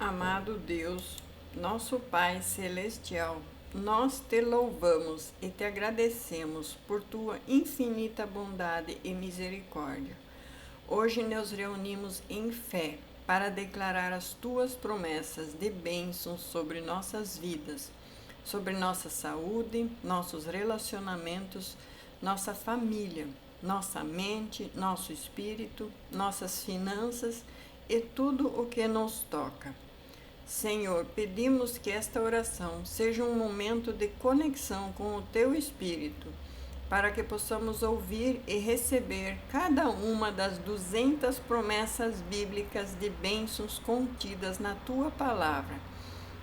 Amado Deus, nosso Pai Celestial, nós te louvamos e te agradecemos por tua infinita bondade e misericórdia. Hoje nos reunimos em fé para declarar as tuas promessas de bênçãos sobre nossas vidas, sobre nossa saúde, nossos relacionamentos, nossa família, nossa mente, nosso espírito, nossas finanças e tudo o que nos toca. Senhor, pedimos que esta oração seja um momento de conexão com o Teu Espírito, para que possamos ouvir e receber cada uma das 200 promessas bíblicas de bênçãos contidas na Tua Palavra.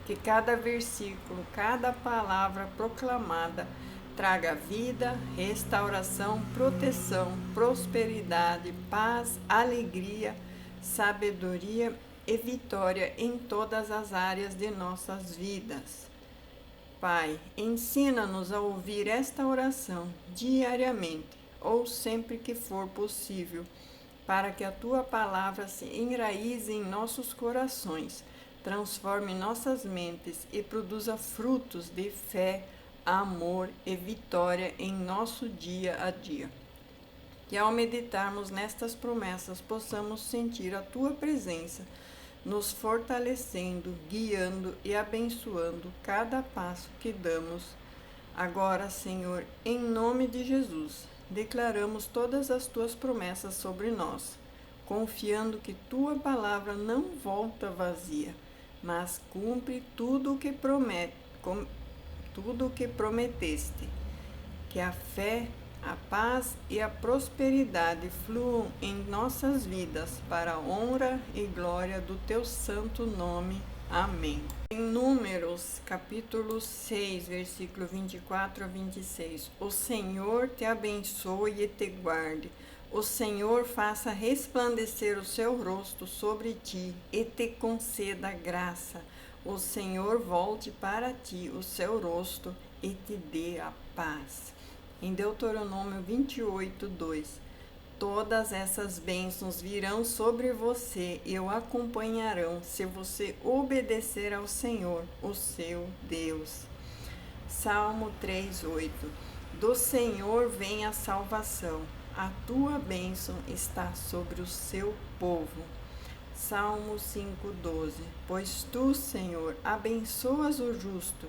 Que cada versículo, cada palavra proclamada traga vida, restauração, proteção, prosperidade, paz, alegria, sabedoria e vitória em todas as áreas de nossas vidas. Pai, ensina-nos a ouvir esta oração diariamente ou sempre que for possível, para que a Tua palavra se enraize em nossos corações, transforme nossas mentes e produza frutos de fé, amor e vitória em nosso dia a dia. Que ao meditarmos nestas promessas possamos sentir a Tua presença, nos fortalecendo, guiando e abençoando cada passo que damos. Agora, Senhor, em nome de Jesus, declaramos todas as Tuas promessas sobre nós, confiando que Tua palavra não volta vazia, mas cumpre tudo o que prometeste. Que a fé, a paz e a prosperidade fluam em nossas vidas para a honra e glória do Teu santo nome. Amém. Em Números, capítulo 6, versículo 24 a 26. O Senhor te abençoe e te guarde. O Senhor faça resplandecer o seu rosto sobre ti e te conceda graça. O Senhor volte para ti o seu rosto e te dê a paz. Em Deuteronômio 28, 2. Todas essas bênçãos virão sobre você e o acompanharão se você obedecer ao Senhor, o seu Deus. Salmo 3, 8. Do Senhor vem a salvação, a tua bênção está sobre o seu povo. Salmo 5, 12. Pois tu, Senhor, abençoas o justo,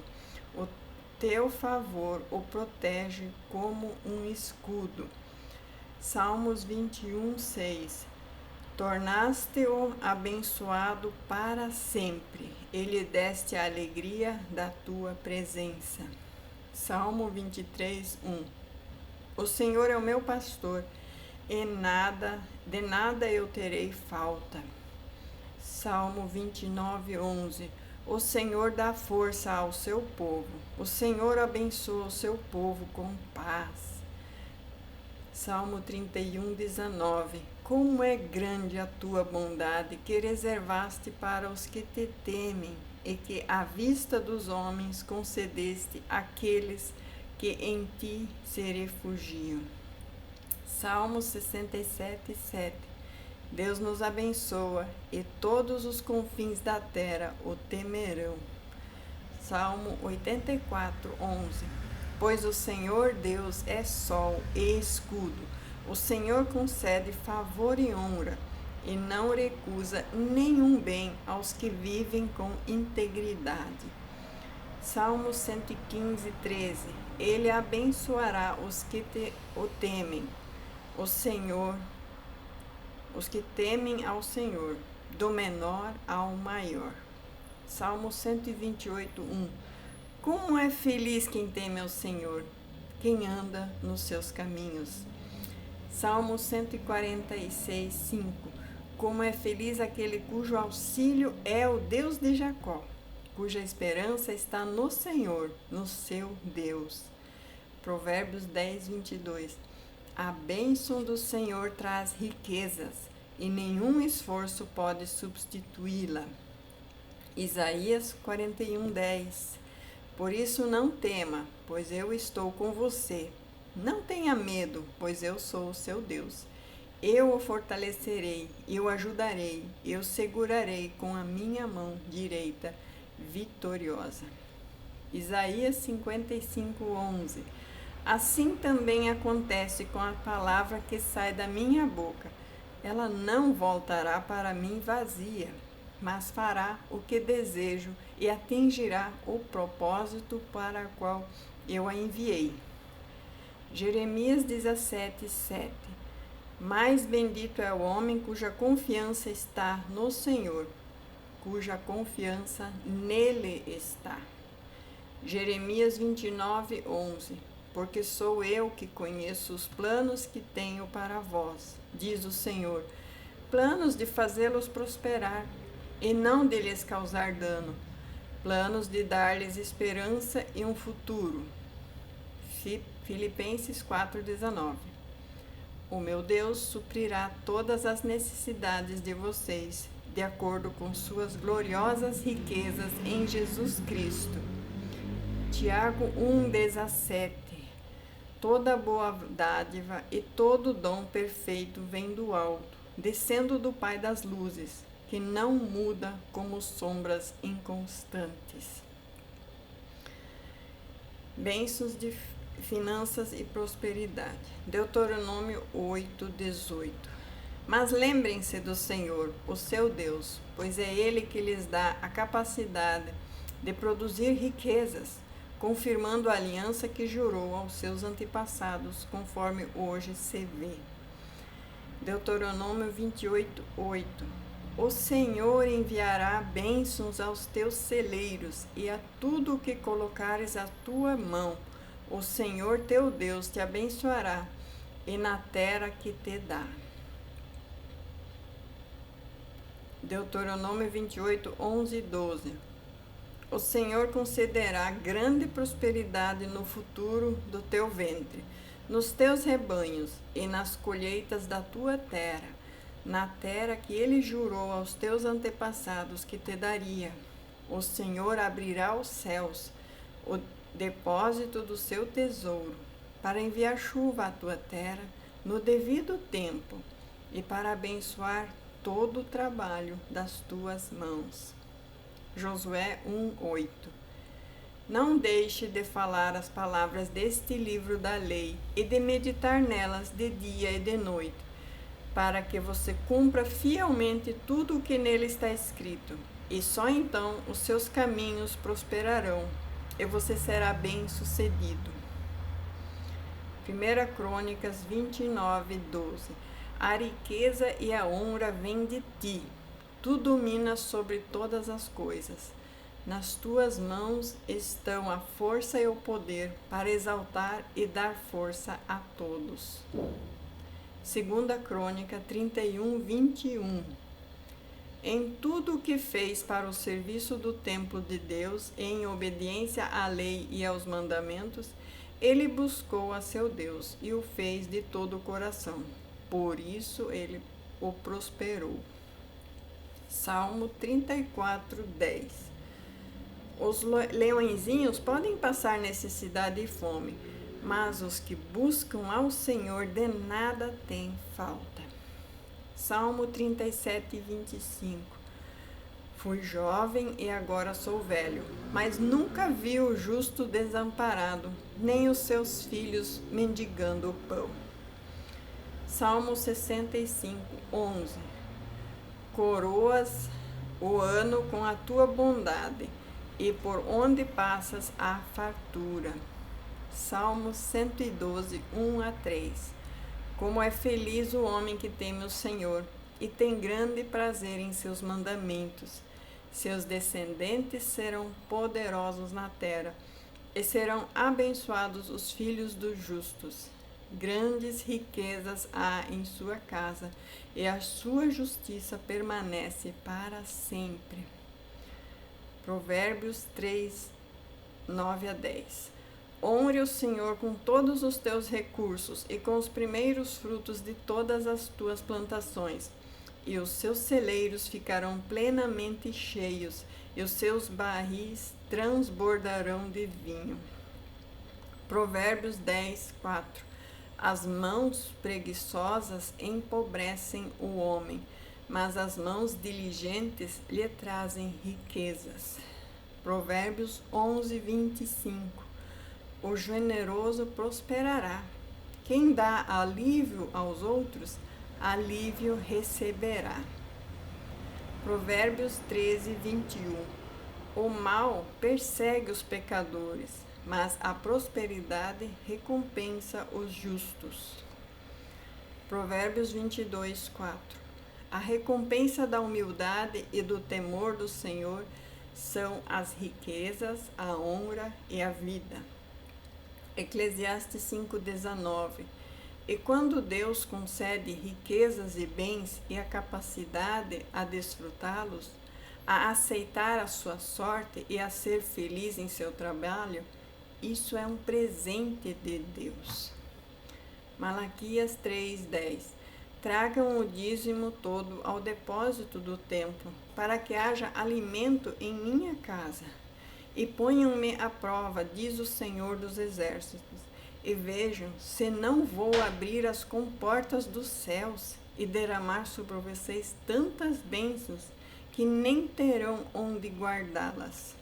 o teu favor o protege como um escudo. Salmos 21, 6. Tornaste-o abençoado para sempre, e lhe deste a alegria da tua presença. Salmo 23, 1. O Senhor é o meu pastor, e de nada eu terei falta. Salmo 29, 11. O Senhor dá força ao seu povo. O Senhor abençoa o seu povo com paz. Salmo 31, 19. Como é grande a tua bondade que reservaste para os que te temem e que à vista dos homens concedeste àqueles que em ti se refugiam. Salmo 67, 7. Deus nos abençoa e todos os confins da terra o temerão. Salmo 84, 11. Pois o Senhor Deus é sol e escudo. O Senhor concede favor e honra e não recusa nenhum bem aos que vivem com integridade. Salmo 115, 13. Ele abençoará os que o temem. Os que temem ao Senhor, do menor ao maior. Salmo 128, 1. Como é feliz quem teme ao Senhor, quem anda nos seus caminhos. Salmo 146, 5. Como é feliz aquele cujo auxílio é o Deus de Jacó, cuja esperança está no Senhor, no seu Deus. Provérbios 10, 22. A bênção do Senhor traz riquezas, e nenhum esforço pode substituí-la. Isaías 41, 10. Por isso não tema, pois eu estou com você. Não tenha medo, pois eu sou o seu Deus. Eu o fortalecerei, eu o ajudarei, eu segurarei com a minha mão direita vitoriosa. Isaías 55:11. Assim também acontece com a palavra que sai da minha boca. Ela não voltará para mim vazia, mas fará o que desejo e atingirá o propósito para o qual eu a enviei. Jeremias 17:7. Mais bendito é o homem cuja confiança está no Senhor, cuja confiança nele está. Jeremias 29:11. Porque sou eu que conheço os planos que tenho para vós, diz o Senhor, planos de fazê-los prosperar e não de lhes causar dano, planos de dar-lhes esperança e um futuro. Filipenses 4:19. O meu Deus suprirá todas as necessidades de vocês, de acordo com suas gloriosas riquezas em Jesus Cristo. Tiago 1:17. Toda boa dádiva e todo dom perfeito vem do alto, descendo do Pai das luzes, que não muda como sombras inconstantes. Bênçãos de finanças e prosperidade. Deuteronômio 8:18. Mas lembrem-se do Senhor, o seu Deus, pois é Ele que lhes dá a capacidade de produzir riquezas, confirmando a aliança que jurou aos seus antepassados, conforme hoje se vê. Deuteronômio 28:8. O Senhor enviará bênçãos aos teus celeiros e a tudo o que colocares a tua mão. O Senhor teu Deus te abençoará e na terra que te dá. Deuteronômio 28:11 e 12. O Senhor concederá grande prosperidade no futuro do teu ventre, nos teus rebanhos e nas colheitas da tua terra, na terra que ele jurou aos teus antepassados que te daria. O Senhor abrirá os céus, o depósito do seu tesouro, para enviar chuva à tua terra no devido tempo e para abençoar todo o trabalho das tuas mãos. Josué 1:8. Não deixe de falar as palavras deste livro da lei e de meditar nelas de dia e de noite, para que você cumpra fielmente tudo o que nele está escrito, e só então os seus caminhos prosperarão e você será bem-sucedido. 1 Crônicas 29:12. A riqueza e a honra vêm de ti. Tu dominas sobre todas as coisas. Nas tuas mãos estão a força e o poder para exaltar e dar força a todos. 2 Crônica 31:21. Em tudo o que fez para o serviço do templo de Deus, em obediência à lei e aos mandamentos, ele buscou a seu Deus e o fez de todo o coração. Por isso ele o prosperou. Salmo 34:10. Os leõezinhos podem passar necessidade e fome, mas os que buscam ao Senhor de nada têm falta. Salmo 37:25. Fui jovem e agora sou velho, mas nunca vi o justo desamparado, nem os seus filhos mendigando o pão. Salmo 65:11. Coroas o ano com a tua bondade, e por onde passas há fartura. Salmo 112:1-3. Como é feliz o homem que teme o Senhor e tem grande prazer em seus mandamentos. Seus descendentes serão poderosos na terra, e serão abençoados os filhos dos justos. Grandes riquezas há em sua casa, e a sua justiça permanece para sempre. Provérbios 3:9-10. Honre o Senhor com todos os teus recursos e com os primeiros frutos de todas as tuas plantações, e os seus celeiros ficarão plenamente cheios, e os seus barris transbordarão de vinho. Provérbios 10:4. As mãos preguiçosas empobrecem o homem, mas as mãos diligentes lhe trazem riquezas. Provérbios 11:25. O generoso prosperará. Quem dá alívio aos outros, alívio receberá. Provérbios 13:21. O mal persegue os pecadores, mas a prosperidade recompensa os justos. Provérbios 22:4. A recompensa da humildade e do temor do Senhor são as riquezas, a honra e a vida. Eclesiastes 5:19. E quando Deus concede riquezas e bens e a capacidade a desfrutá-los, a aceitar a sua sorte e a ser feliz em seu trabalho, isso é um presente de Deus. Malaquias 3:10. Tragam o dízimo todo ao depósito do templo, para que haja alimento em minha casa. E ponham-me à prova, diz o Senhor dos Exércitos, e vejam se não vou abrir as comportas dos céus e derramar sobre vocês tantas bênçãos que nem terão onde guardá-las.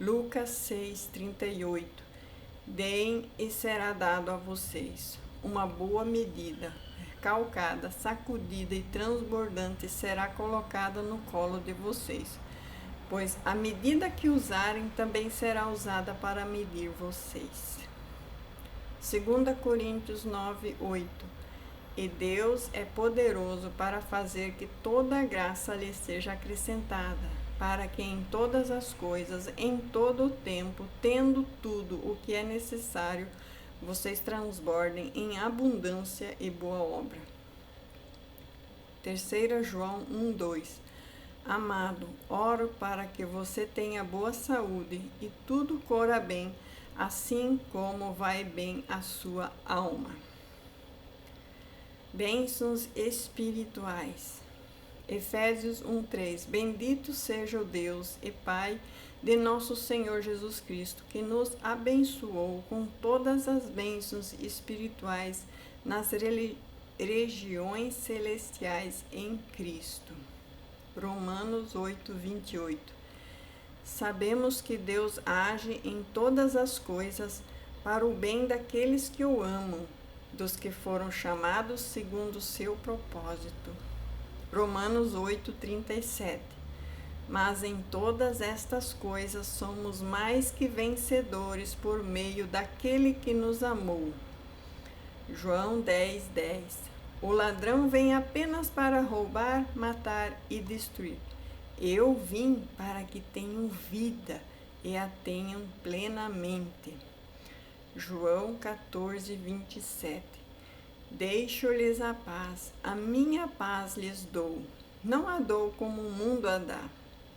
Lucas 6:38. Deem e será dado a vocês. Uma boa medida, calcada, sacudida e transbordante será colocada no colo de vocês, pois a medida que usarem também será usada para medir vocês. 2 Coríntios 9:8. E Deus é poderoso para fazer que toda a graça lhe seja acrescentada, para que em todas as coisas, em todo o tempo, tendo tudo o que é necessário, vocês transbordem em abundância e boa obra. 3 João 1:2. Amado, oro para que você tenha boa saúde e tudo corra bem, assim como vai bem a sua alma. Bênçãos espirituais. Efésios 1:3. Bendito seja o Deus e Pai de nosso Senhor Jesus Cristo, que nos abençoou com todas as bênçãos espirituais nas regiões celestiais em Cristo. Romanos 8:28. Sabemos que Deus age em todas as coisas para o bem daqueles que o amam, dos que foram chamados segundo o seu propósito. Romanos 8:37. Mas em todas estas coisas somos mais que vencedores por meio daquele que nos amou. João 10:10. O ladrão vem apenas para roubar, matar e destruir. Eu vim para que tenham vida e a tenham plenamente. João 14:27. Deixo-lhes a paz, a minha paz lhes dou. Não a dou como o mundo a dá.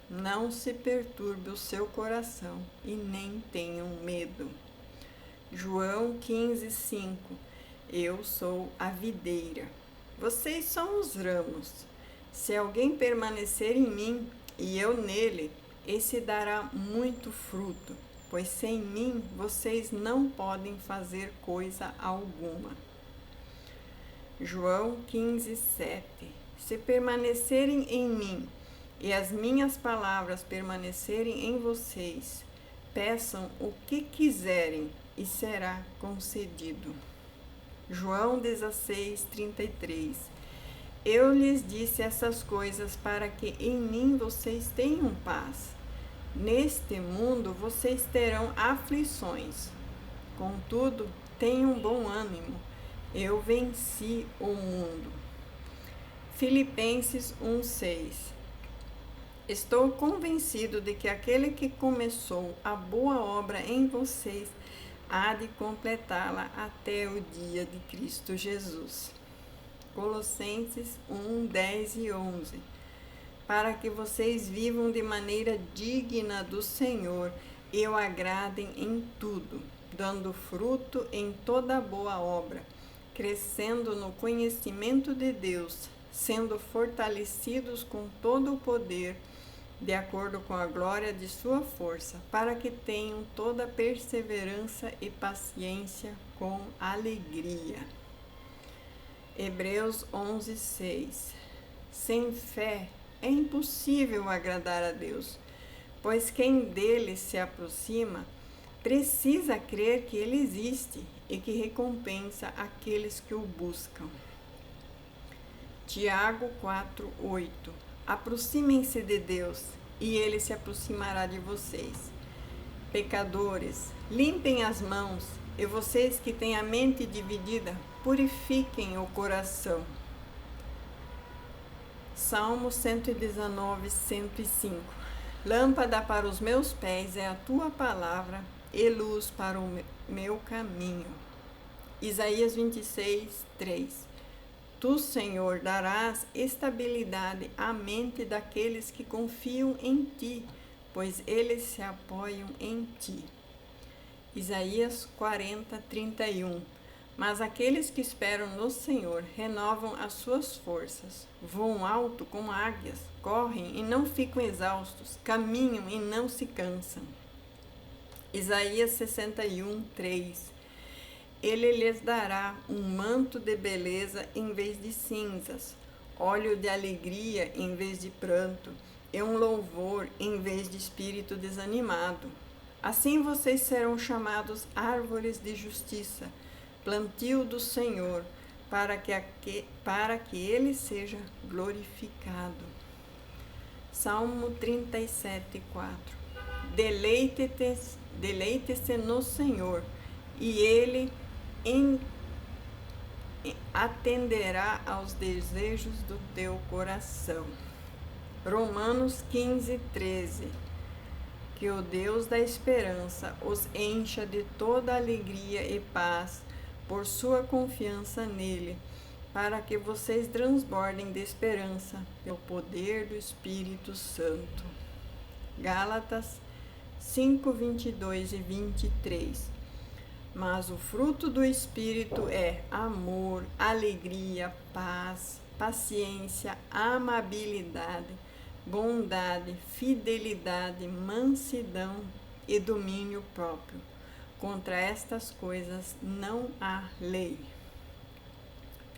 Não se perturbe o seu coração e nem tenham medo. João 15:5. Eu sou a videira, vocês são os ramos. Se alguém permanecer em mim e eu nele, esse dará muito fruto, pois sem mim vocês não podem fazer coisa alguma. João 15:7. Se permanecerem em mim e as minhas palavras permanecerem em vocês, peçam o que quiserem e será concedido. João 16:33. Eu lhes disse essas coisas para que em mim vocês tenham paz. Neste mundo vocês terão aflições. Contudo, tenham bom ânimo. Eu venci o mundo. Filipenses 1:6. Estou convencido de que aquele que começou a boa obra em vocês há de completá-la até o dia de Cristo Jesus. Colossenses 1:10 e 11. Para que vocês vivam de maneira digna do Senhor e o agradem em tudo, dando fruto em toda boa obra, crescendo no conhecimento de Deus, sendo fortalecidos com todo o poder de acordo com a glória de sua força, para que tenham toda perseverança e paciência com alegria. Hebreus 11:6. Sem fé é impossível agradar a Deus, pois quem dele se aproxima precisa crer que ele existe e que recompensa aqueles que o buscam. Tiago 4:8. Aproximem-se de Deus, e ele se aproximará de vocês. Pecadores, limpem as mãos, e vocês que têm a mente dividida, purifiquem o coração. Salmo 119, 105. Lâmpada para os meus pés é a tua palavra, e luz para o meu caminho. Isaías 26, 3. Tu, Senhor, darás estabilidade à mente daqueles que confiam em ti, pois eles se apoiam em ti. Isaías 40, 31. Mas aqueles que esperam no Senhor renovam as suas forças, voam alto como águias, correm e não ficam exaustos, caminham e não se cansam. Isaías 61, 3. Ele lhes dará um manto de beleza em vez de cinzas, óleo de alegria em vez de pranto, e um louvor em vez de espírito desanimado. Assim vocês serão chamados árvores de justiça, plantio do Senhor, para que ele seja glorificado. Salmo 37, 4. Deleite-se no Senhor, e ele atenderá aos desejos do teu coração. Romanos 15, 13. Que o Deus da esperança os encha de toda alegria e paz por sua confiança nele, para que vocês transbordem de esperança pelo poder do Espírito Santo. Gálatas 5, 22 e 23. Mas o fruto do Espírito é amor, alegria, paz, paciência, amabilidade, bondade, fidelidade, mansidão e domínio próprio. Contra estas coisas não há lei.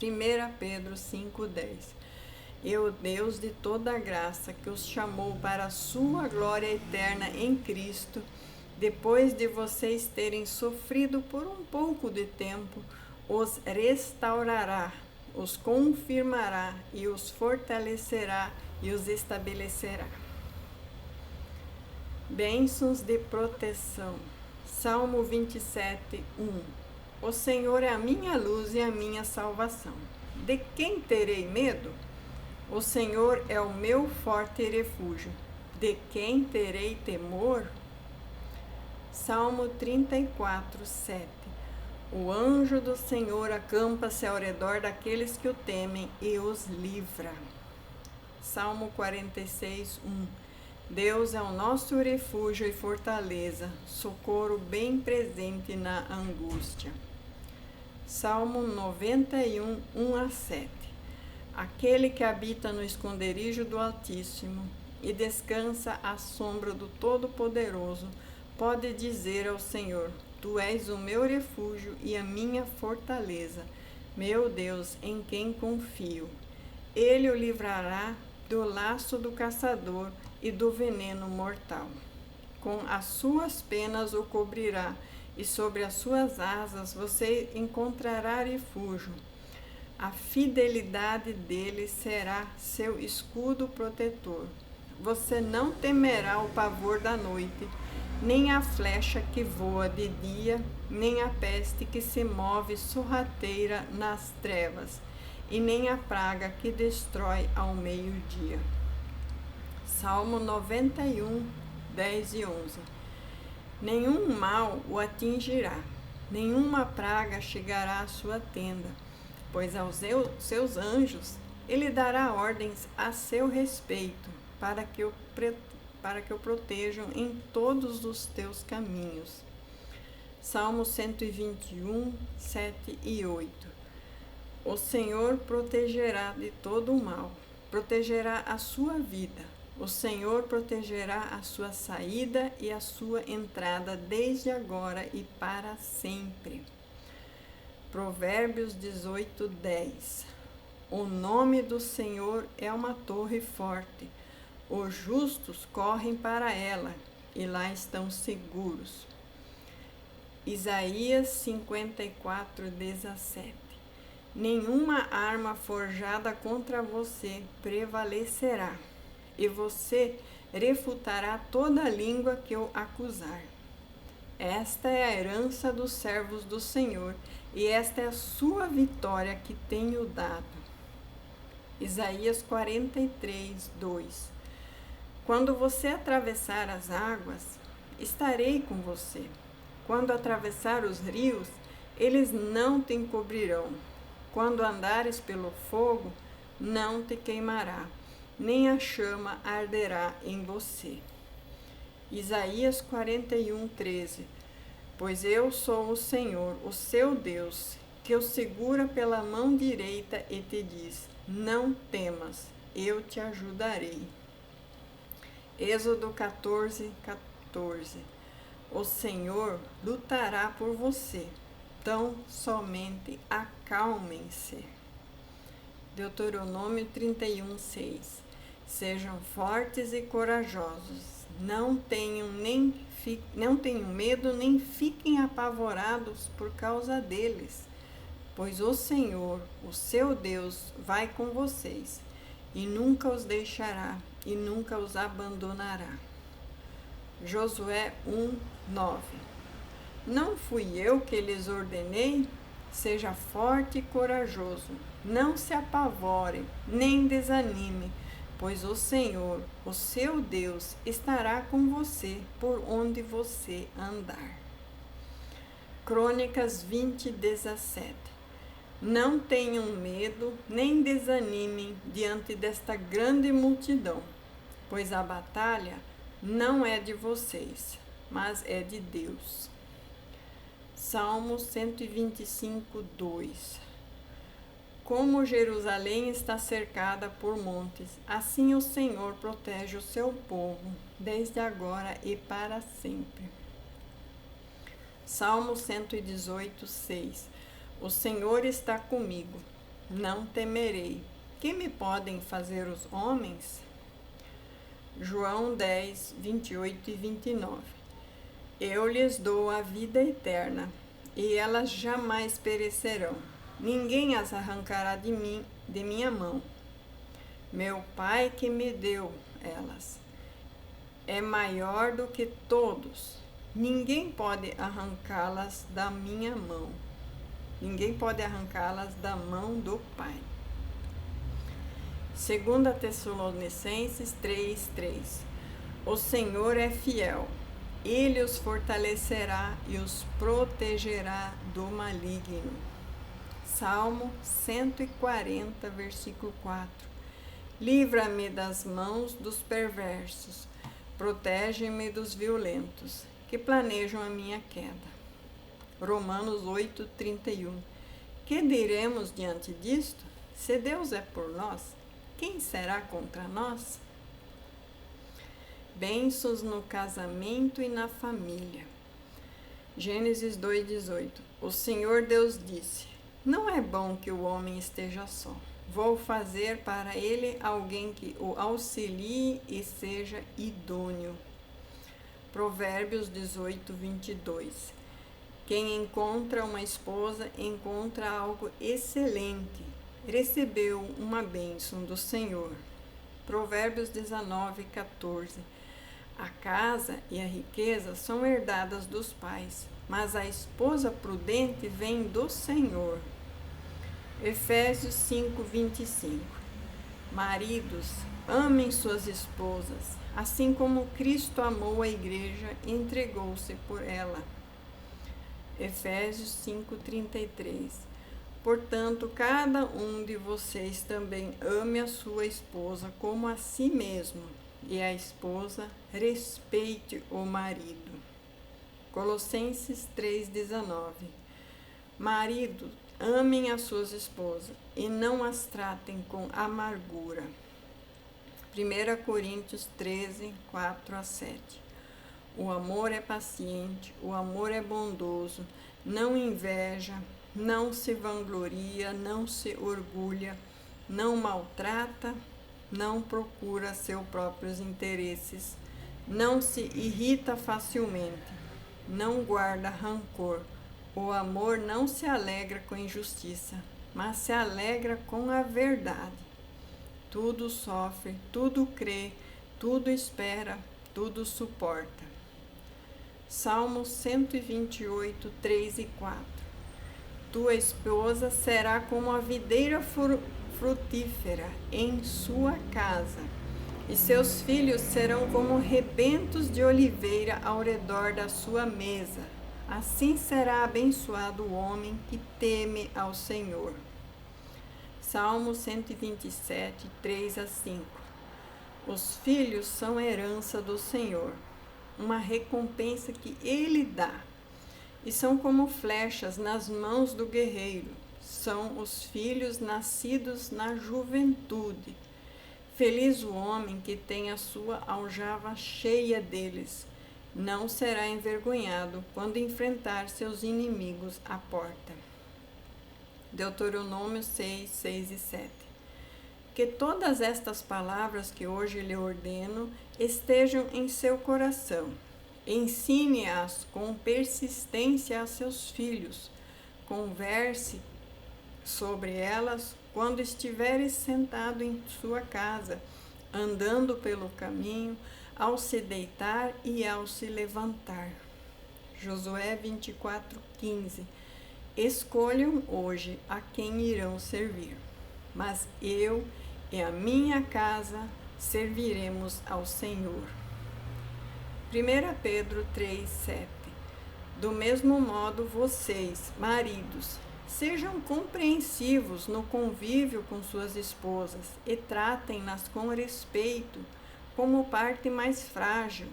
1 Pedro 5,10. E o Deus de toda graça, que os chamou para a sua glória eterna em Cristo, depois de vocês terem sofrido por um pouco de tempo, os restaurará, os confirmará e os fortalecerá e os estabelecerá. Bênçãos de proteção. Salmo 27, 1. O Senhor é a minha luz e a minha salvação. De quem terei medo? O Senhor é o meu forte refúgio. De quem terei temor? Salmo 34, 7. O anjo do Senhor acampa-se ao redor daqueles que o temem e os livra. Salmo 46, 1. Deus é o nosso refúgio e fortaleza, socorro bem presente na angústia. Salmo 91, 1 a 7. Aquele que habita no esconderijo do Altíssimo e descansa à sombra do Todo-Poderoso, pode dizer ao Senhor: Tu és o meu refúgio e a minha fortaleza, meu Deus, em quem confio. Ele o livrará do laço do caçador e do veneno mortal. Com as suas penas o cobrirá, e sobre as suas asas você encontrará refúgio. A fidelidade dele será seu escudo protetor. Você não temerá o pavor da noite, nem a flecha que voa de dia, nem a peste que se move sorrateira nas trevas, e nem a praga que destrói ao meio-dia. Salmo 91, 10 e 11. Nenhum mal o atingirá, nenhuma praga chegará à sua tenda, pois aos seus anjos ele dará ordens a seu respeito, para que o protejam em todos os teus caminhos. Salmo 121, 7 e 8. O Senhor protegerá de todo o mal, protegerá a sua vida, O Senhor protegerá a sua saída e a sua entrada desde agora e para sempre. Provérbios 18:10. O nome do Senhor é uma torre forte. Os justos correm para ela e lá estão seguros. Isaías 54:17. Nenhuma arma forjada contra você prevalecerá, e você refutará toda língua que o acusar. Esta é a herança dos servos do Senhor, e esta é a sua vitória que tenho dado. Isaías 43:2. Quando você atravessar as águas, estarei com você. Quando atravessar os rios, eles não te encobrirão. Quando andares pelo fogo, não te queimará, nem a chama arderá em você. Isaías 41:13. Pois eu sou o Senhor, o seu Deus, que o segura pela mão direita e te diz: não temas, eu te ajudarei. Êxodo 14:14. O Senhor lutará por você, tão somente acalmem-se. Deuteronômio 31:6. Sejam fortes e corajosos, não tenham medo nem fiquem apavorados por causa deles, pois o Senhor, o seu Deus, vai com vocês e nunca os deixará e nunca os abandonará. Josué 1:9. Não fui eu que lhes ordenei? Seja forte e corajoso, não se apavore, nem desanime, pois o Senhor, o seu Deus, estará com você por onde você andar. Crônicas 20:17. Não tenham medo, nem desanimem diante desta grande multidão, pois a batalha não é de vocês, mas é de Deus. Salmo 125:2. Como Jerusalém está cercada por montes, assim o Senhor protege o seu povo, desde agora e para sempre. Salmo 118:6. O Senhor está comigo, não temerei. Que me podem fazer os homens? João 10:28 e 29. Eu lhes dou a vida eterna, e elas jamais perecerão. Ninguém as arrancará de minha mão. Meu Pai que me deu elas é maior do que todos. Ninguém pode arrancá-las da minha mão. Ninguém pode arrancá-las da mão do Pai. 2 Tessalonicenses 3:3. O Senhor é fiel. Ele os fortalecerá e os protegerá do maligno. Salmo 140, versículo 4. Livra-me das mãos dos perversos, protege-me dos violentos, que planejam a minha queda. Romanos 8:31. Que diremos diante disto? Se Deus é por nós, quem será contra nós? Bênçãos no casamento e na família. Gênesis 2:18. O Senhor Deus disse: não é bom que o homem esteja só. Vou fazer para ele alguém que o auxilie e seja idôneo. Provérbios 18:22. Quem encontra uma esposa encontra algo excelente. Recebeu uma bênção do Senhor. Provérbios 19:14. A casa e a riqueza são herdadas dos pais, mas a esposa prudente vem do Senhor. Efésios 5:25. Maridos, amem suas esposas, assim como Cristo amou a igreja e entregou-se por ela. Efésios 5:33. Portanto, cada um de vocês também ame a sua esposa como a si mesmo, e a esposa respeite o marido. Colossenses 3:19. Maridos, amem as suas esposas e não as tratem com amargura. 1 Coríntios 13, 4 a 7. O amor é paciente, o amor é bondoso, não inveja, não se vangloria, não se orgulha, não maltrata, não procura seus próprios interesses, não se irrita facilmente, não guarda rancor. O amor não se alegra com injustiça, mas se alegra com a verdade. Tudo sofre, tudo crê, tudo espera, tudo suporta. Salmos 128, 3 e 4. Tua esposa será como a videira frutífera em sua casa, e seus filhos serão como rebentos de oliveira ao redor da sua mesa. Assim será abençoado o homem que teme ao Senhor. Salmo 127, 3 a 5. Os filhos são herança do Senhor, uma recompensa que Ele dá, e são como flechas nas mãos do guerreiro. São os filhos nascidos na juventude. Feliz o homem que tem a sua aljava cheia deles. Não será envergonhado quando enfrentar seus inimigos à porta. Deuteronômio 6, 6 e 7. Que todas estas palavras que hoje lhe ordeno estejam em seu coração. Ensine-as com persistência a seus filhos. Converse sobre elas quando estiveres sentado em sua casa, andando pelo caminho, ao se deitar e ao se levantar. Josué 24, 15. Escolham hoje a quem irão servir, mas eu e a minha casa serviremos ao Senhor. 1 Pedro 3, 7. Do mesmo modo, vocês, maridos, sejam compreensivos no convívio com suas esposas e tratem-nas com respeito, como parte mais frágil,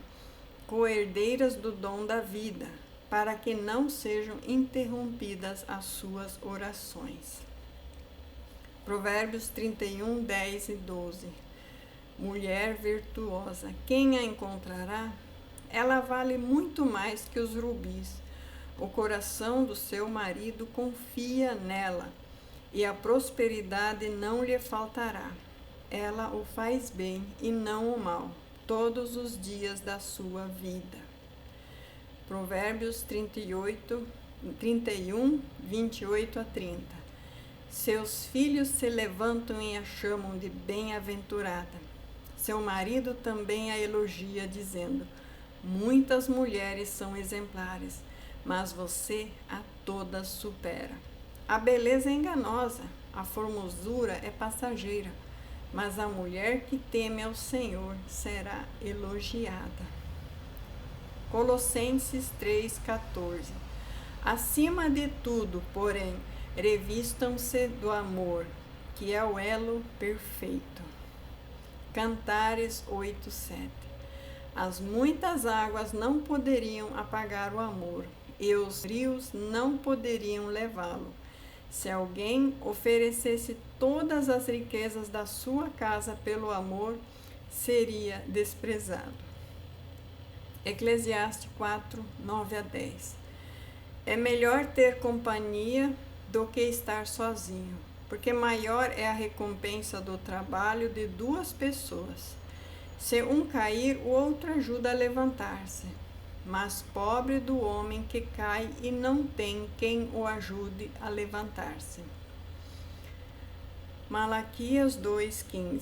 co-herdeiras do dom da vida, para que não sejam interrompidas as suas orações. Provérbios 31, 10 e 12. Mulher virtuosa, quem a encontrará? Ela vale muito mais que os rubis. O coração do seu marido confia nela, e a prosperidade não lhe faltará. Ela o faz bem e não o mal, todos os dias da sua vida. Provérbios 31, 28 a 30. Seus filhos se levantam e a chamam de bem-aventurada. Seu marido também a elogia, dizendo: muitas mulheres são exemplares, mas você a todas supera. A beleza é enganosa, a formosura é passageira, mas a mulher que teme ao Senhor será elogiada. Colossenses 3,14. Acima de tudo, porém, revistam-se do amor, que é o elo perfeito. Cantares 8,7. As muitas águas não poderiam apagar o amor, e os rios não poderiam levá-lo. Se alguém oferecesse todas as riquezas da sua casa pelo amor, seria desprezado. Eclesiastes 4, 9 a 10. É melhor ter companhia do que estar sozinho, porque maior é a recompensa do trabalho de duas pessoas. Se um cair, o outro ajuda a levantar-se. Mas pobre do homem que cai e não tem quem o ajude a levantar-se. Malaquias 2,15.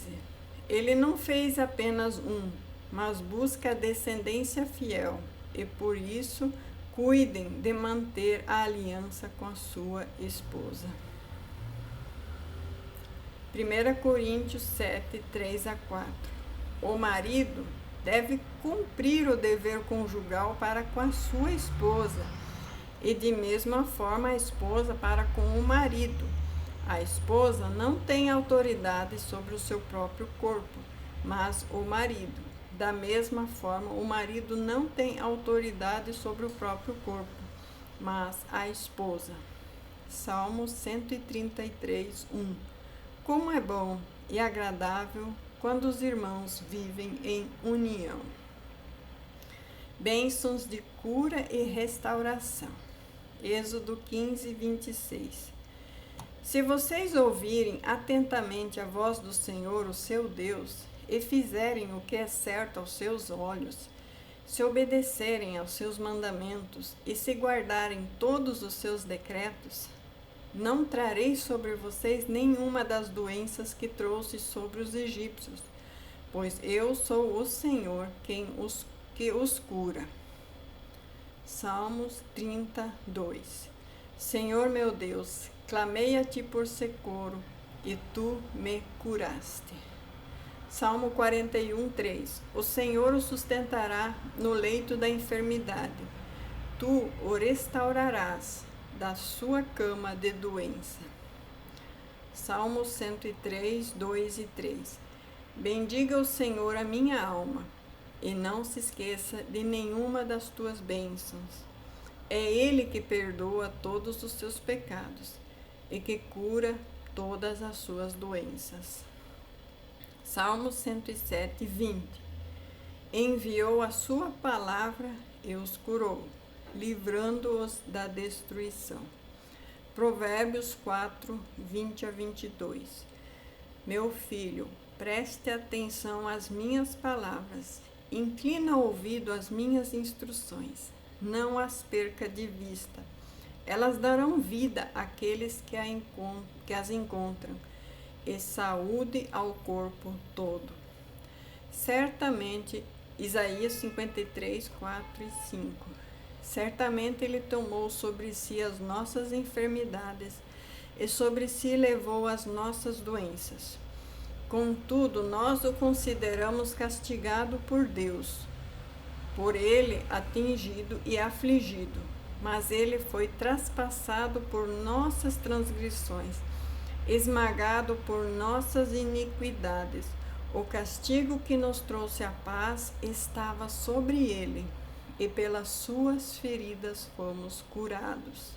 Ele não fez apenas um, mas busca a descendência fiel, e por isso cuidem de manter a aliança com a sua esposa. 1 Coríntios 7, 3 a 4. O marido deve cumprir o dever conjugal para com a sua esposa, e de mesma forma a esposa para com o marido. A esposa não tem autoridade sobre o seu próprio corpo, mas o marido. Da mesma forma, o marido não tem autoridade sobre o próprio corpo, mas a esposa. Salmo 133, 1. Como é bom e agradável quando os irmãos vivem em união. Bênçãos de cura e restauração. Êxodo 15, 26. Se vocês ouvirem atentamente a voz do Senhor, o seu Deus, e fizerem o que é certo aos seus olhos, se obedecerem aos seus mandamentos e se guardarem todos os seus decretos, não trarei sobre vocês nenhuma das doenças que trouxe sobre os egípcios, pois eu sou o Senhor que os cura. Salmos 32. Senhor meu Deus, clamei a ti por socorro, e tu me curaste. Salmo 41, 3. O Senhor o sustentará no leito da enfermidade. Tu o restaurarás da sua cama de doença. Salmo 103, 2 e 3. Bendiga o Senhor a minha alma, e não se esqueça de nenhuma das tuas bênçãos. É Ele que perdoa todos os seus pecados e que cura todas as suas doenças. Salmo 107, 20. Enviou a sua palavra e os curou, livrando-os da destruição. Provérbios 4, 20 a 22. Meu filho, preste atenção às minhas palavras, inclina o ouvido às minhas instruções, não as perca de vista. Elas darão vida àqueles que as encontram, e saúde ao corpo todo. Certamente, Isaías 53, 4 e 5. Certamente ele tomou sobre si as nossas enfermidades e sobre si levou as nossas doenças. Contudo, nós o consideramos castigado por Deus, por ele atingido e afligido, mas ele foi traspassado por nossas transgressões, esmagado por nossas iniquidades. O castigo que nos trouxe a paz estava sobre ele, e pelas suas feridas fomos curados.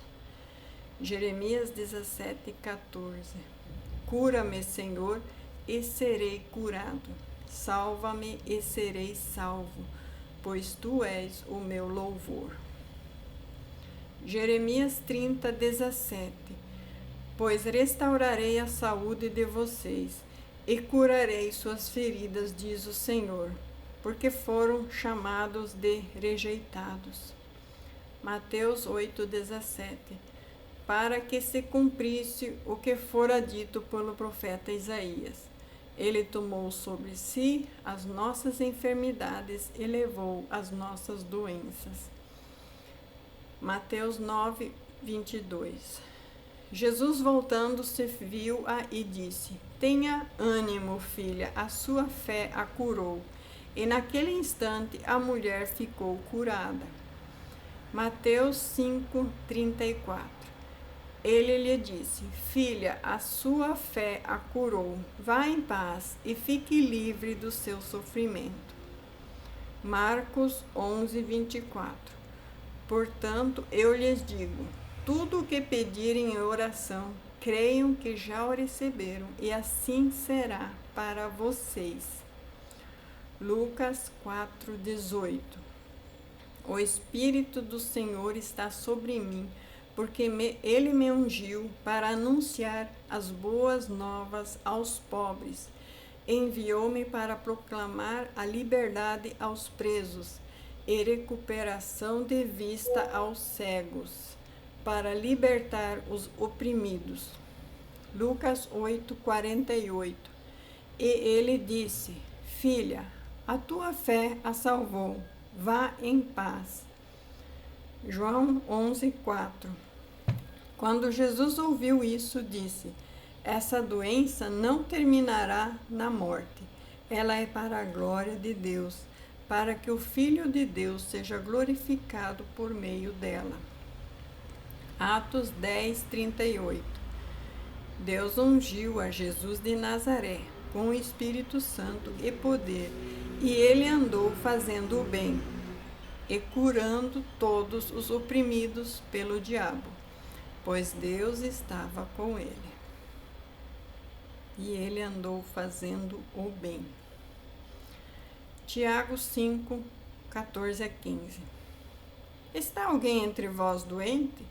Jeremias 17, 14. Cura-me, Senhor, e serei curado. Salva-me e serei salvo, pois tu és o meu louvor. Jeremias 30, 17. Pois restaurarei a saúde de vocês e curarei suas feridas, diz o Senhor, porque foram chamados de rejeitados. Mateus 8, 17. Para que se cumprisse o que fora dito pelo profeta Isaías. Ele tomou sobre si as nossas enfermidades e levou as nossas doenças. Mateus 9, 22. Jesus, voltando-se, viu-a e disse: Tenha ânimo, filha, a sua fé a curou. E naquele instante a mulher ficou curada. Mateus 5, 34. Ele lhe disse: Filha, a sua fé a curou. Vá em paz e fique livre do seu sofrimento. Marcos 11, 24. Portanto, eu lhes digo: tudo o que pedirem em oração, creiam que já o receberam, e assim será para vocês. Lucas 4, 18. O Espírito do Senhor está sobre mim, porque Ele me ungiu para anunciar as boas novas aos pobres. Enviou-me para proclamar a liberdade aos presos e recuperação de vista aos cegos, para libertar os oprimidos. Lucas 8, 48. E ele disse: Filha, a tua fé a salvou. Vá em paz. João 11, 4. Quando Jesus ouviu isso, disse: Essa doença não terminará na morte. Ela é para a glória de Deus, para que o Filho de Deus seja glorificado por meio dela. Atos 10, 38. Deus ungiu a Jesus de Nazaré com o Espírito Santo e poder, e ele andou fazendo o bem e curando todos os oprimidos pelo diabo, pois Deus estava com ele. E ele andou fazendo o bem. Tiago 5, 14 a 15. Está alguém entre vós doente?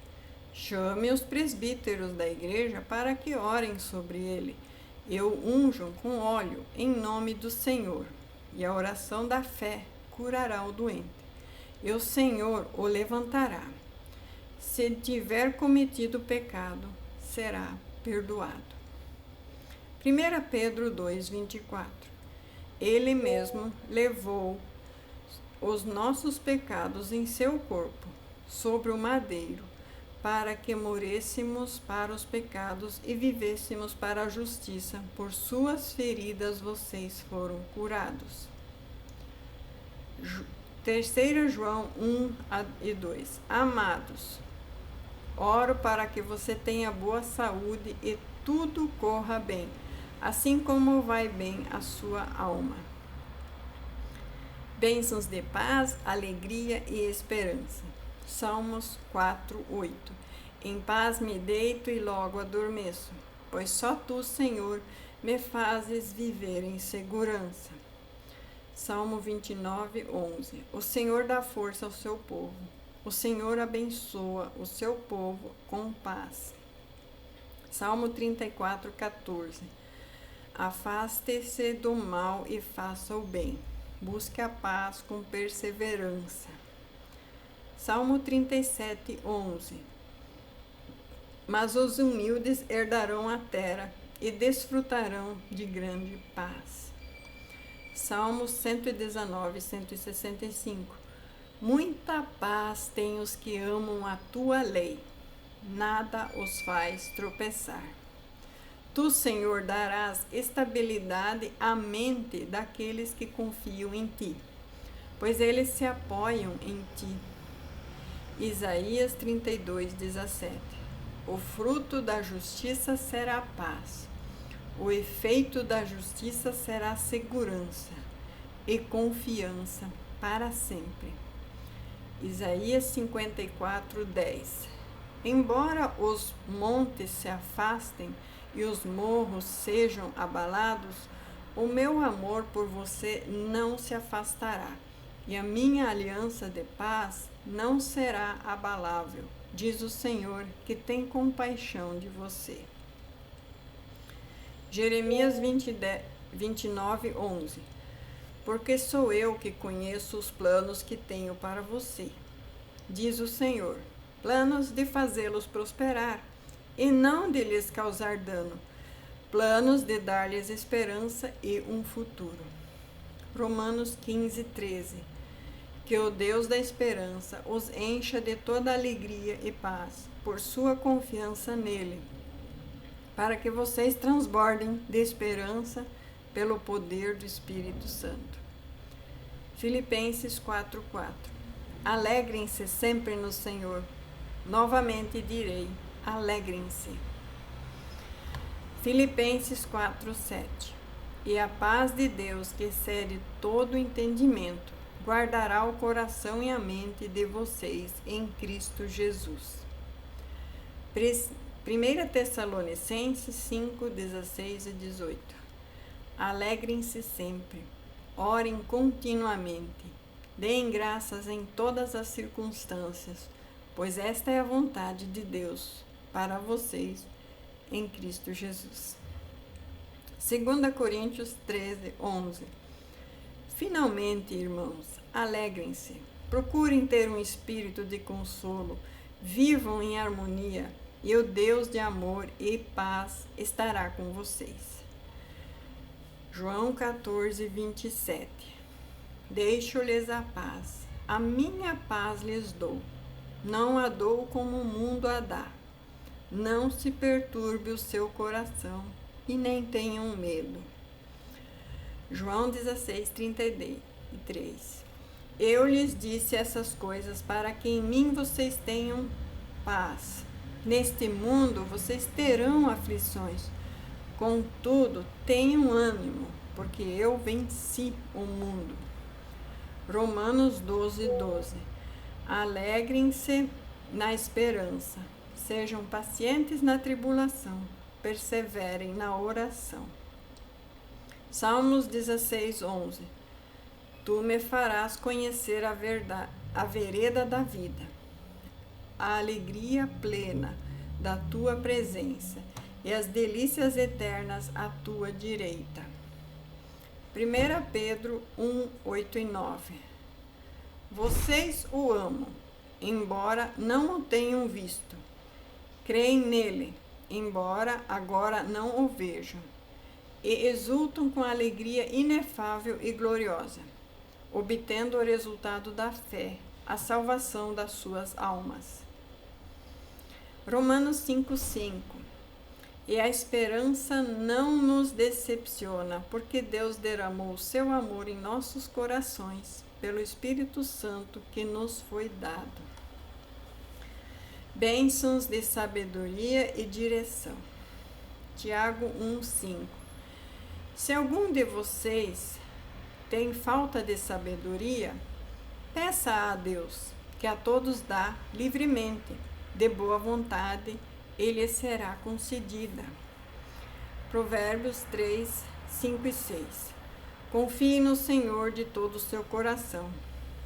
Chame os presbíteros da igreja para que orem sobre ele e o unjam com óleo em nome do Senhor. E a oração da fé curará o doente, e o Senhor o levantará. Se tiver cometido pecado, será perdoado. 1 Pedro 2:24. Ele mesmo levou os nossos pecados em seu corpo, sobre o madeiro, para que morrêssemos para os pecados e vivêssemos para a justiça. Por suas feridas vocês foram curados. 3 João 1 e 2. Amados, oro para que você tenha boa saúde e tudo corra bem, assim como vai bem a sua alma. Bênçãos de paz, alegria e esperança. Salmos 4:8. Em paz me deito e logo adormeço, pois só tu, Senhor, me fazes viver em segurança. Salmo 29:11. O Senhor dá força ao seu povo. O Senhor abençoa o seu povo com paz. Salmo 34:14. Afaste-se do mal e faça o bem. Busque a paz com perseverança. Salmo 37:11. Mas os humildes herdarão a terra e desfrutarão de grande paz. Salmos 119, 165. Muita paz têm os que amam a tua lei, nada os faz tropeçar. Tu, Senhor, darás estabilidade à mente daqueles que confiam em ti, pois eles se apoiam em ti. Isaías 32:17. O fruto da justiça será paz. O efeito da justiça será segurança e confiança para sempre. Isaías 54:10. Embora os montes se afastem e os morros sejam abalados, o meu amor por você não se afastará, e a minha aliança de paz não será abalável, diz o Senhor, que tem compaixão de você. Jeremias 29:11. Porque sou eu que conheço os planos que tenho para você, diz o Senhor, planos de fazê-los prosperar e não de lhes causar dano, planos de dar-lhes esperança e um futuro. Romanos 15:13. Que o Deus da esperança os encha de toda alegria e paz, por sua confiança nele, para que vocês transbordem de esperança pelo poder do Espírito Santo. Filipenses 4:4. Alegrem-se sempre no Senhor. Novamente direi, alegrem-se. Filipenses 4:7. E a paz de Deus, que excede todo entendimento, guardará o coração e a mente de vocês em Cristo Jesus. 1 Tessalonicenses 5:16 e 18. Alegrem-se sempre, orem continuamente, deem graças em todas as circunstâncias, pois esta é a vontade de Deus para vocês em Cristo Jesus. 2 Coríntios 13:11. Finalmente, irmãos, alegrem-se, procurem ter um espírito de consolo, vivam em harmonia, e o Deus de amor e paz estará com vocês. João 14:27. Deixo-lhes a paz, a minha paz lhes dou, não a dou como o mundo a dá. Não se perturbe o seu coração e nem tenham medo. João 16:33. Eu lhes disse essas coisas para que em mim vocês tenham paz. Neste mundo vocês terão aflições. Contudo, tenham ânimo, porque eu venci o mundo. Romanos 12:12. Alegrem-se na esperança. Sejam pacientes na tribulação. Perseverem na oração. Salmos 16:11. Tu me farás conhecer a vereda da vida, a alegria plena da tua presença e as delícias eternas à tua direita. 1 Pedro 1, 8 e 9. Vocês o amam, embora não o tenham visto. Creem nele, embora agora não o vejam. E exultam com alegria inefável e gloriosa, obtendo o resultado da fé, a salvação das suas almas. Romanos 5:5. E a esperança não nos decepciona, porque Deus derramou o seu amor em nossos corações, pelo Espírito Santo que nos foi dado. Bênçãos de sabedoria e direção. Tiago 1:5. Se algum de vocês tem falta de sabedoria, peça a Deus, que a todos dá livremente, de boa vontade, e lhe será concedida. Provérbios 3, 5 e 6. Confie no Senhor de todo o seu coração,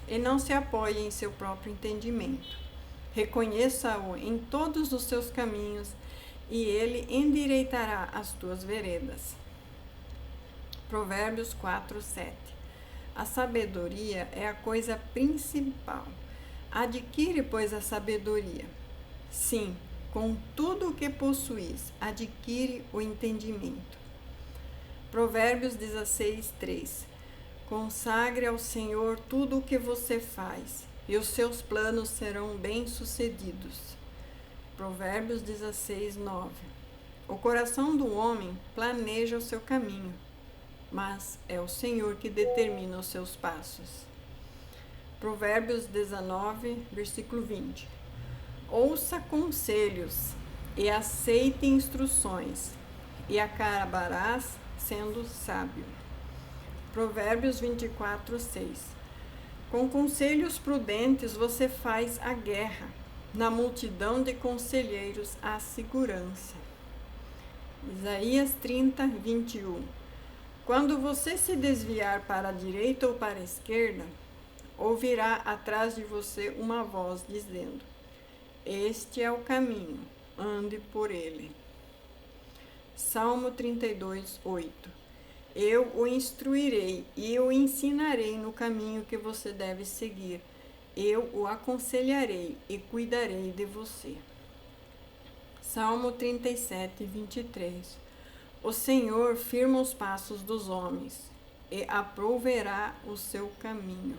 e não se apoie em seu próprio entendimento. Reconheça-o em todos os seus caminhos, e ele endireitará as tuas veredas. Provérbios 4, 7. A sabedoria é a coisa principal. Adquire, pois, a sabedoria. Sim, com tudo o que possuis, adquire o entendimento. Provérbios 16, 3. Consagre ao Senhor tudo o que você faz, e os seus planos serão bem-sucedidos. Provérbios 16, 9. O coração do homem planeja o seu caminho, mas é o Senhor que determina os seus passos. Provérbios 19, versículo 20. Ouça conselhos e aceite instruções, e acabarás sendo sábio. Provérbios 24, 6. Com conselhos prudentes você faz a guerra, na multidão de conselheiros há segurança. Isaías 30, 21. Quando você se desviar para a direita ou para a esquerda, ouvirá atrás de você uma voz dizendo: este é o caminho, ande por ele. Salmo 32, 8. Eu o instruirei e o ensinarei no caminho que você deve seguir. Eu o aconselharei e cuidarei de você. Salmo 37, 23. O Senhor firma os passos dos homens e aprouverá o seu caminho.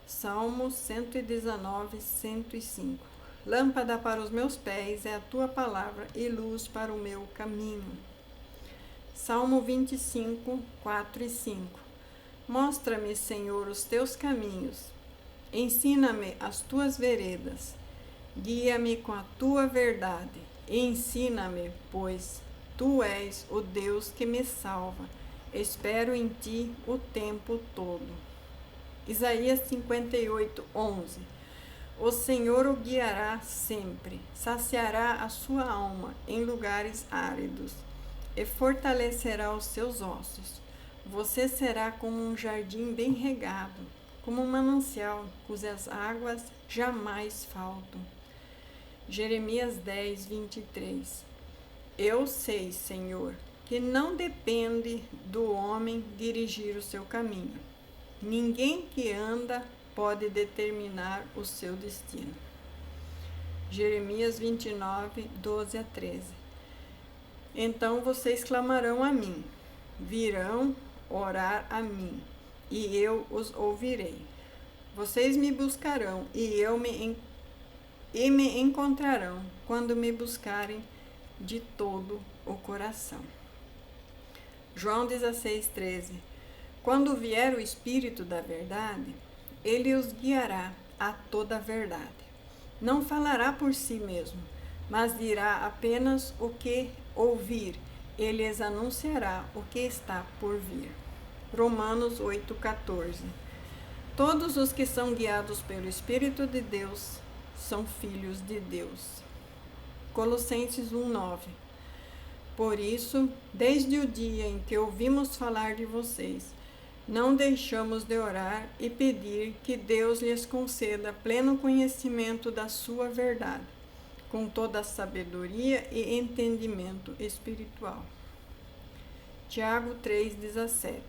Salmo 119, 105. Lâmpada para os meus pés é a tua palavra e luz para o meu caminho. Salmo 25, 4 e 5. Mostra-me, Senhor, os teus caminhos. Ensina-me as tuas veredas. Guia-me com a tua verdade. E ensina-me, pois tu és o Deus que me salva. Espero em ti o tempo todo. Isaías 58, 11. O Senhor o guiará sempre, saciará a sua alma em lugares áridos e fortalecerá os seus ossos. Você será como um jardim bem regado, como um manancial cujas águas jamais faltam. Jeremias 10, 23. Eu sei, Senhor, que não depende do homem dirigir o seu caminho. Ninguém que anda pode determinar o seu destino. Jeremias 29, 12 a 13. Então vocês clamarão a mim, virão orar a mim, e eu os ouvirei. Vocês me buscarão e me encontrarão quando me buscarem de todo o coração. João 16, 13. Quando vier o Espírito da verdade, ele os guiará a toda a verdade. Não falará por si mesmo, mas dirá apenas o que ouvir. Ele lhes anunciará o que está por vir. Romanos 8,14. Todos os que são guiados pelo Espírito de Deus são filhos de Deus. Colossenses 1,9. Por isso, desde o dia em que ouvimos falar de vocês, não deixamos de orar e pedir que Deus lhes conceda pleno conhecimento da sua verdade, com toda a sabedoria e entendimento espiritual. Tiago 3,17.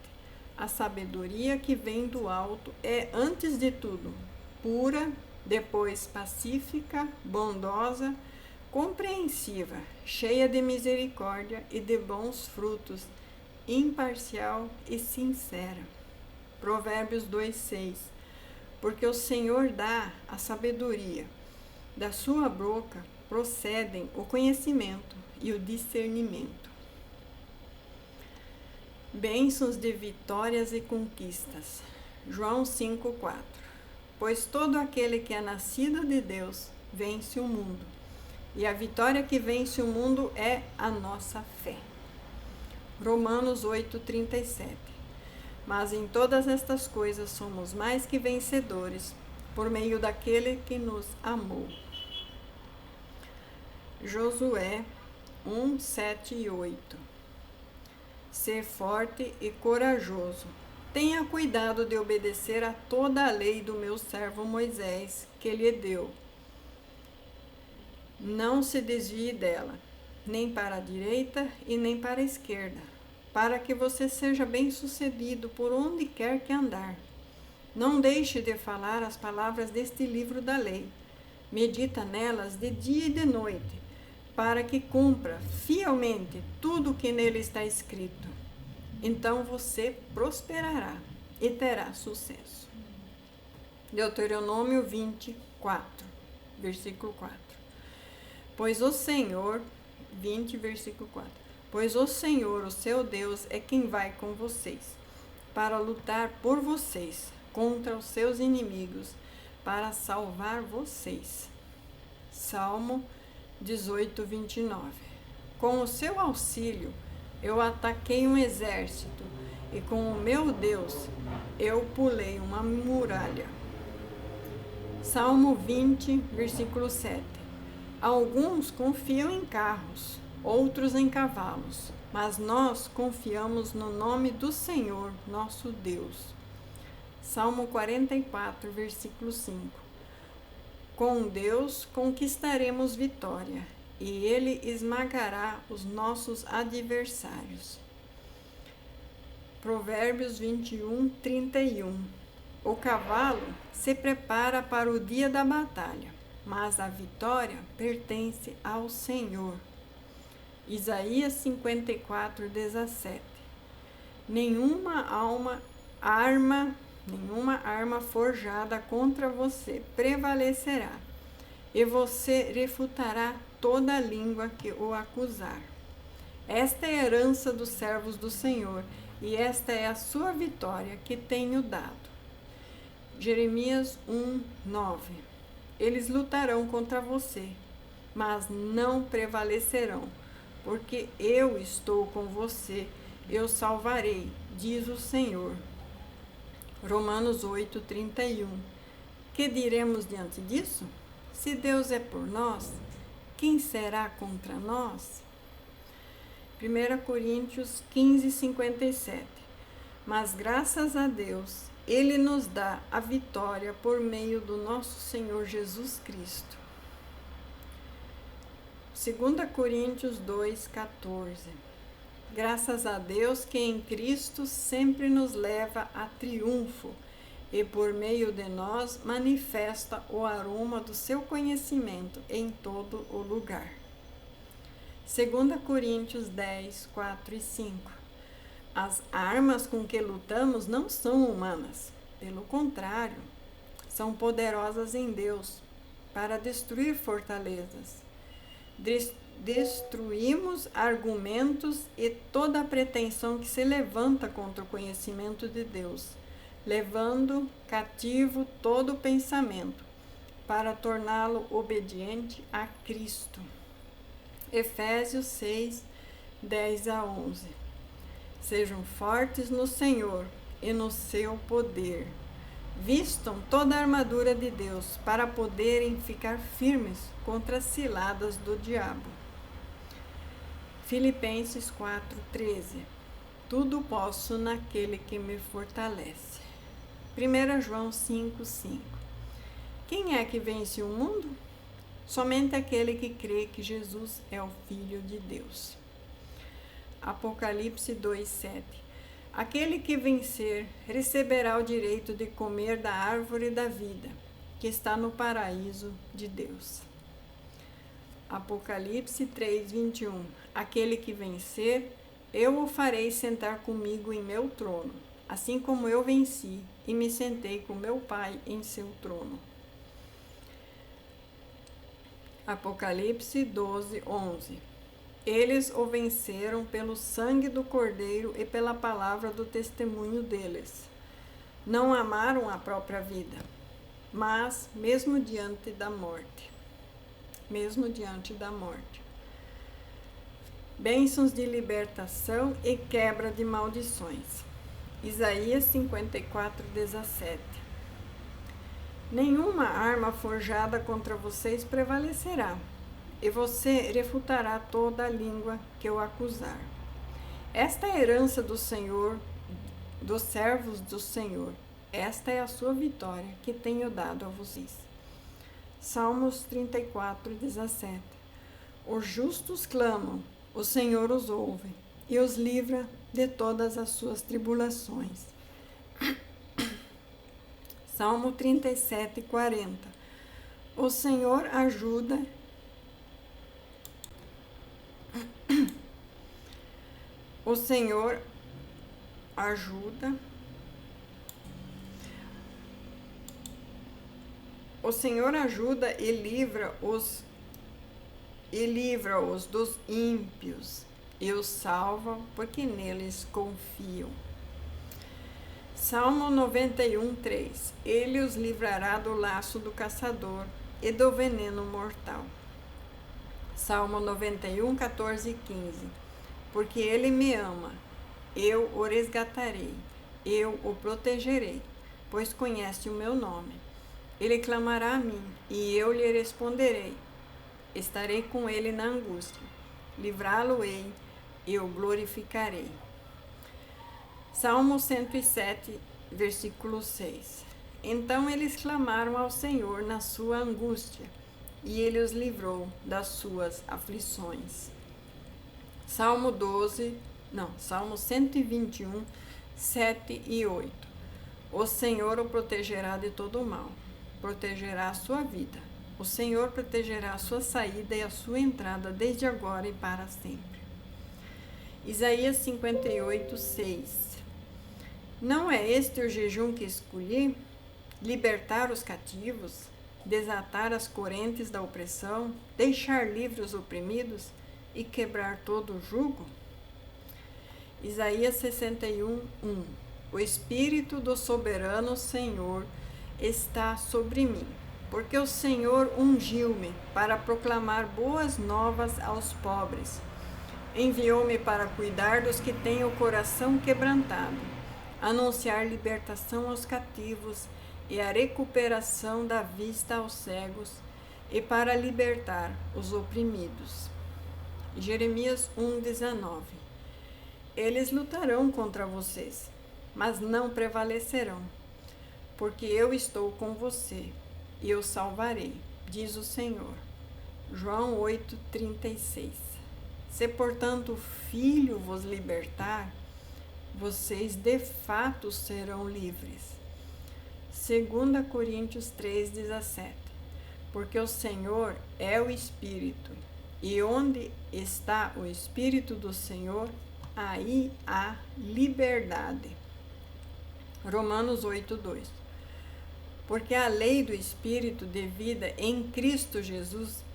A sabedoria que vem do alto é, antes de tudo, pura, depois pacífica, bondosa, compreensiva, cheia de misericórdia e de bons frutos, imparcial e sincera. Provérbios 2,6. Porque o Senhor dá a sabedoria, da sua boca procedem o conhecimento e o discernimento. Bênçãos de vitórias e conquistas. João 5,4. Pois todo aquele que é nascido de Deus vence o mundo, e a vitória que vence o mundo é a nossa fé. Romanos 8,37. Mas em todas estas coisas somos mais que vencedores, por meio daquele que nos amou. Josué 1, 7 e 8. Ser forte e corajoso. Tenha cuidado de obedecer a toda a lei do meu servo Moisés, que lhe deu. Não se desvie dela, nem para a direita e nem para a esquerda, para que você seja bem-sucedido por onde quer que andar. Não deixe de falar as palavras deste livro da lei. Medita nelas de dia e de noite, para que cumpra fielmente tudo o que nele está escrito. Então você prosperará e terá sucesso. Deuteronômio 24, versículo 4. Pois o Senhor, 20, versículo 4. Pois o Senhor, o seu Deus, é quem vai com vocês, para lutar por vocês, contra os seus inimigos, para salvar vocês. Salmo 18, 29. Com o seu auxílio, eu ataquei um exército, e com o meu Deus, eu pulei uma muralha. Salmo 20, versículo 7. Alguns confiam em carros, outros em cavalos, mas nós confiamos no nome do Senhor, nosso Deus. Salmo 44, versículo 5. Com Deus conquistaremos vitória, e Ele esmagará os nossos adversários. Provérbios 21, 31. O cavalo se prepara para o dia da batalha, mas a vitória pertence ao Senhor. Isaías 54, 17. Nenhuma arma forjada contra você prevalecerá, e você refutará toda língua que o acusar. Esta é a herança dos servos do Senhor, e esta é a sua vitória que tenho dado. Jeremias 1, 9. Eles lutarão contra você, mas não prevalecerão, porque eu estou com você, eu salvarei, diz o Senhor. Romanos 8, 31. Que diremos diante disso? Se Deus é por nós, quem será contra nós? 1 Coríntios 15, 57. Mas graças a Deus, Ele nos dá a vitória por meio do nosso Senhor Jesus Cristo. 2 Coríntios 2, 14. Graças a Deus que em Cristo sempre nos leva a triunfo e por meio de nós manifesta o aroma do seu conhecimento em todo o lugar. 2 Coríntios 10, 4 e 5. As armas com que lutamos não são humanas, pelo contrário, são poderosas em Deus para destruir fortalezas. Destruímos argumentos e toda a pretensão que se levanta contra o conhecimento de Deus, levando cativo todo pensamento, para torná-lo obediente a Cristo. Efésios 6, 10 a 11. Sejam fortes no Senhor e no seu poder. Vistam toda a armadura de Deus para poderem ficar firmes contra as ciladas do diabo. Filipenses 4, 13. Tudo posso naquele que me fortalece. 1 João 5,5. Quem é que vence o mundo? Somente aquele que crê que Jesus é o Filho de Deus. Apocalipse 2,7. Aquele que vencer receberá o direito de comer da árvore da vida, que está no paraíso de Deus. Apocalipse 3,21. Aquele que vencer, eu o farei sentar comigo em meu trono, assim como eu venci e me sentei com meu Pai em seu trono. Apocalipse 12:11. Eles o venceram pelo sangue do Cordeiro e pela palavra do testemunho deles. Não amaram a própria vida, mas mesmo diante da morte. Bênçãos de libertação e quebra de maldições. Isaías 54:17. Nenhuma arma forjada contra vocês prevalecerá, e você refutará toda a língua que o acusar. Esta é a herança do Senhor, dos servos do Senhor. Esta é a sua vitória que tenho dado a vocês. Salmos 34:17. Os justos clamam, o Senhor os ouve e os livra de todas as suas tribulações. Salmo 37:40. O Senhor ajuda. O Senhor ajuda. O Senhor ajuda e livra-os dos ímpios e os salva, porque neles confiam. Salmo 91:3. Ele os livrará do laço do caçador e do veneno mortal. Salmo 91:14-15. Porque ele me ama, eu o resgatarei, eu o protegerei, pois conhece o meu nome. Ele clamará a mim, e eu lhe responderei. Estarei com ele na angústia, livrá-lo-ei e o glorificarei. Salmo 107, versículo 6. Então eles clamaram ao Senhor na sua angústia, e ele os livrou das suas aflições. Salmo 121, 7 e 8. O Senhor o protegerá de todo o mal, protegerá a sua vida. O Senhor protegerá a sua saída e a sua entrada desde agora e para sempre. Isaías 58, 6. Não é este o jejum que escolhi? Libertar os cativos, desatar as correntes da opressão, deixar livres os oprimidos e quebrar todo o jugo? Isaías 61, 1. O Espírito do soberano Senhor está sobre mim, porque o Senhor ungiu-me para proclamar boas novas aos pobres. Enviou-me para cuidar dos que têm o coração quebrantado, anunciar libertação aos cativos e a recuperação da vista aos cegos, e para libertar os oprimidos. Jeremias 1:19. Eles lutarão contra vocês, mas não prevalecerão, porque eu estou com você e o salvarei, diz o Senhor. João 8:36. Se, portanto, o Filho vos libertar, vocês de fato serão livres. 2 Coríntios 3:17. Porque o Senhor é o Espírito, e onde está o Espírito do Senhor, aí há liberdade. Romanos 8:2. Porque a lei do Espírito de vida em Cristo Jesus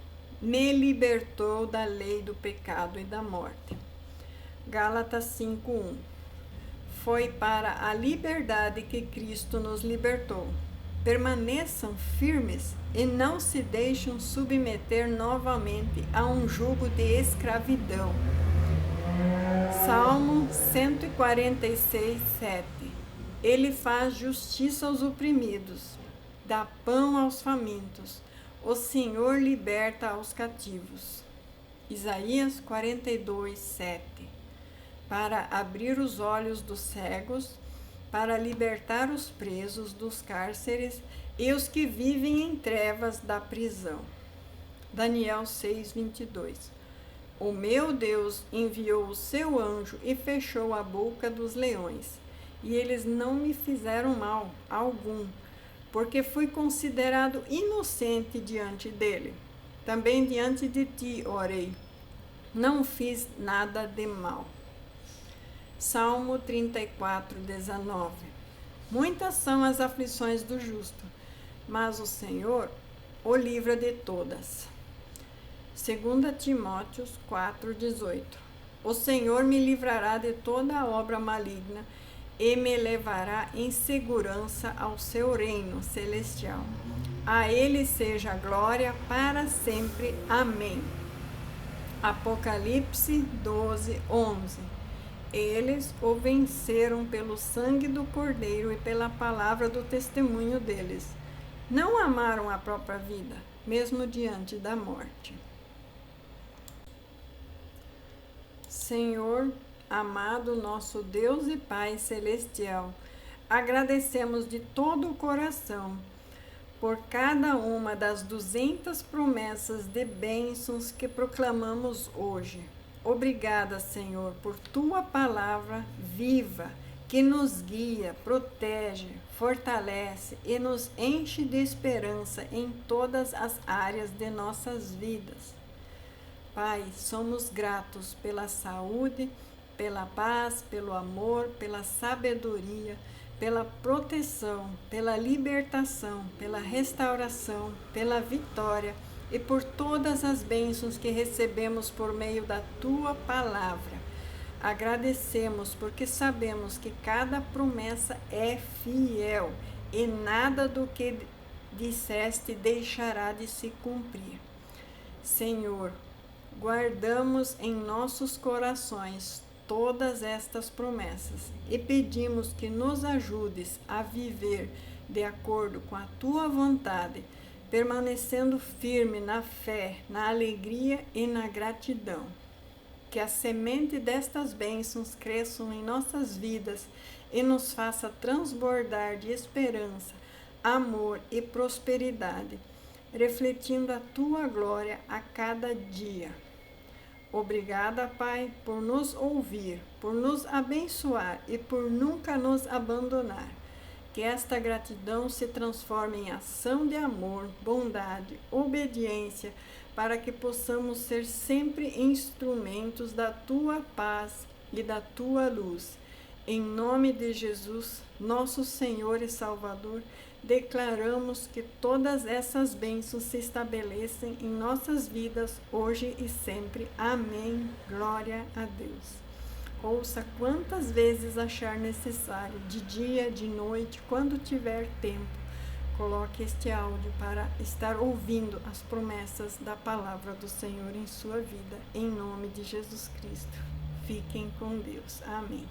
me libertou da lei do pecado e da morte. Gálatas 5:1. Foi para a liberdade que Cristo nos libertou. Permaneçam firmes e não se deixem submeter novamente a um jugo de escravidão. Salmo 146:7. Ele faz justiça aos oprimidos, dá pão aos famintos, o Senhor liberta aos cativos. Isaías 42:7. para abrir os olhos dos cegos, para libertar os presos dos cárceres e os que vivem em trevas da prisão. Daniel 6:22. O meu Deus enviou o seu anjo e fechou a boca dos leões, e eles não me fizeram mal algum, porque fui considerado inocente diante dele. Também diante de ti orei, não fiz nada de mal. Salmo 34:19. Muitas são as aflições do justo, mas o Senhor o livra de todas. 2 Timóteo 4:18. O Senhor me livrará de toda a obra maligna e me levará em segurança ao seu reino celestial. A ele seja a glória para sempre. Amém. Apocalipse 12:11. Eles o venceram pelo sangue do Cordeiro e pela palavra do testemunho deles. Não amaram a própria vida, mesmo diante da morte. Senhor, amado nosso Deus e Pai celestial, agradecemos de todo o coração por cada uma das 200 promessas de bênçãos que proclamamos hoje. Obrigada, Senhor, por tua palavra viva, que nos guia, protege, fortalece e nos enche de esperança em todas as áreas de nossas vidas. Pai, somos gratos pela saúde, pela paz, pelo amor, pela sabedoria, pela proteção, pela libertação, pela restauração, pela vitória e por todas as bênçãos que recebemos por meio da tua palavra. Agradecemos porque sabemos que cada promessa é fiel e nada do que disseste deixará de se cumprir. Senhor, guardamos em nossos corações todas estas promessas e pedimos que nos ajudes a viver de acordo com a tua vontade, permanecendo firme na fé, na alegria e na gratidão. Que a semente destas bênçãos cresçam em nossas vidas e nos faça transbordar de esperança, amor e prosperidade, refletindo a tua glória a cada dia. Obrigada, Pai, por nos ouvir, por nos abençoar e por nunca nos abandonar. Que esta gratidão se transforme em ação de amor, bondade, obediência, para que possamos ser sempre instrumentos da tua paz e da tua luz. Em nome de Jesus, nosso Senhor e Salvador, declaramos que todas essas bênçãos se estabelecem em nossas vidas hoje e sempre. Amém. Glória a Deus. Ouça quantas vezes achar necessário, de dia, de noite, quando tiver tempo. Coloque este áudio para estar ouvindo as promessas da palavra do Senhor em sua vida, em nome de Jesus Cristo. Fiquem com Deus. Amém.